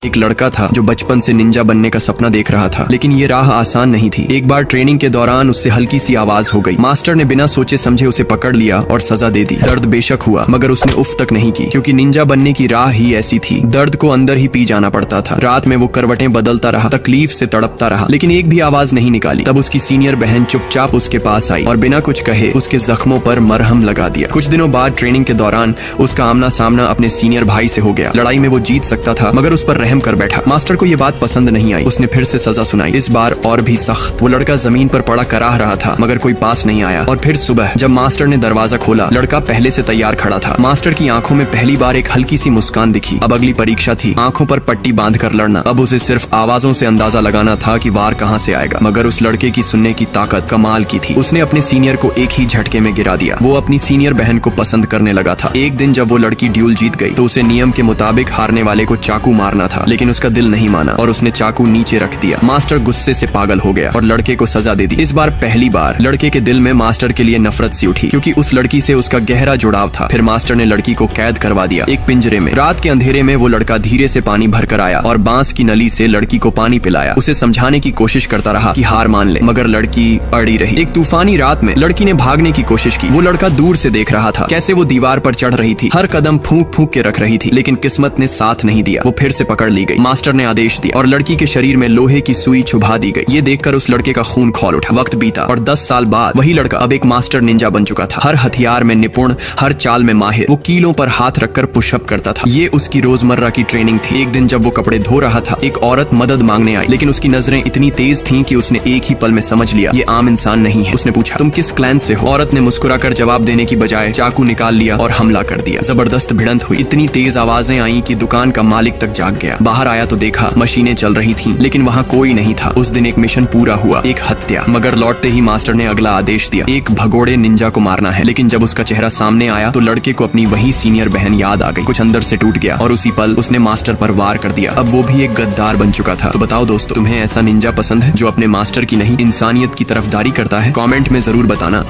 एक लड़का था जो बचपन से निंजा बनने का सपना देख रहा था, लेकिन ये राह आसान नहीं थी। एक बार ट्रेनिंग के दौरान उससे हल्की सी आवाज हो गई। मास्टर ने बिना सोचे समझे उसे पकड़ लिया और सजा दे दी। दर्द बेशक हुआ, मगर उसने उफ तक नहीं की, क्योंकि निंजा बनने की राह ही ऐसी थी। दर्द को अंदर ही पी जाना पड़ता था। रात में वो करवटें बदलता रहा, तकलीफ से तड़पता रहा, लेकिन एक भी आवाज नहीं निकाली। तब उसकी सीनियर बहन चुपचाप उसके पास आई और बिना कुछ कहे उसके जख्मों पर मरहम लगा दिया। कुछ दिनों बाद ट्रेनिंग के दौरान उसका आमना सामना अपने सीनियर भाई से हो गया। लड़ाई में वो जीत सकता था, मगर उस पर रहम कर बैठा। मास्टर को ये बात पसंद नहीं आई। उसने फिर से सजा सुनाई, इस बार और भी सख्त। वो लड़का जमीन पर पड़ा कराह रहा था, मगर कोई पास नहीं आया। और फिर सुबह जब मास्टर ने दरवाजा खोला, लड़का पहले से तैयार खड़ा था। मास्टर की आंखों में पहली बार एक हल्की सी मुस्कान दिखी। अब अगली परीक्षा थी, आंखों पर पट्टी बांध कर लड़ना। अब उसे सिर्फ आवाजों से अंदाजा लगाना था कि वार कहां से आएगा। मगर उस लड़के की सुनने की ताकत कमाल की थी। उसने अपने सीनियर को एक ही झटके में गिरा दिया। वो अपनी सीनियर बहन को पसंद करने लगा था। एक दिन जब वो लड़की ड्यूल जीत गई तो उसे नियम के मुताबिक हारने वाले को चाकू मारना था, लेकिन उसका दिल नहीं माना और उसने चाकू नीचे रख दिया। मास्टर गुस्से से पागल हो गया और लड़के को सजा दे दी। इस बार पहली बार लड़के के दिल में मास्टर के लिए नफरत सी उठी, क्योंकि उस लड़की से उसका गहरा जुड़ाव था। फिर मास्टर ने लड़की को कैद करवा दिया एक पिंजरे में। रात के अंधेरे में वो लड़का धीरे से पानी भर कर आया और बांस की नली से लड़की को पानी पिलाया। उसे समझाने की कोशिश करता रहा कि हार मान ले, मगर लड़की अड़ी रही। एक तूफानी रात में लड़की ने भागने की कोशिश की। वो लड़का दूर से देख रहा था कैसे वो दीवार पर चढ़ रही थी, हर कदम फूंक फूंक के रख रही थी, लेकिन किस्मत ने साथ नहीं दिया। वो फिर से पकड़ ली गई। मास्टर ने आदेश दिया और लड़की के शरीर में लोहे की सुई चुभा दी गई। ये देखकर उस लड़के का खून खौल उठा। वक्त बीता और 10 साल बाद वही लड़का अब एक मास्टर निंजा बन चुका था। हर हथियार में निपुण, हर चाल में माहिर। वो कीलों पर हाथ रखकर पुशअप करता था। ये उसकी रोजमर्रा की ट्रेनिंग थी। एक दिन जब वो कपड़े धो रहा था, एक औरत मदद मांगने आई, लेकिन उसकी नजरें इतनी तेज थीं कि उसने एक ही पल में समझ लिया ये आम इंसान नहीं है। उसने पूछा, तुम किस क्लैन से हो? औरत ने मुस्कुराकर जवाब देने की बजाय चाकू निकाल लिया और हमला कर दिया। जबरदस्त भिड़ंत हुई। इतनी तेज आवाजें आई कि दुकान का मालिक तक जाग गया। बाहर आया तो देखा मशीनें चल रही थीं, लेकिन वहाँ कोई नहीं था। उस दिन एक मिशन पूरा हुआ, एक हत्या। मगर लौटते ही मास्टर ने अगला आदेश दिया, एक भगोड़े निंजा को मारना है। लेकिन जब उसका चेहरा सामने आया तो लड़के को अपनी वही सीनियर बहन याद आ गई। कुछ अंदर से टूट गया और उसी पल उसने मास्टर पर वार कर दिया। अब वो भी एक गद्दार बन चुका था। तो बताओ दोस्तों, तुम्हें ऐसा निंजा पसंद है जो अपने मास्टर की नहीं इंसानियत की तरफदारी करता है? कमेंट में जरूर बताना।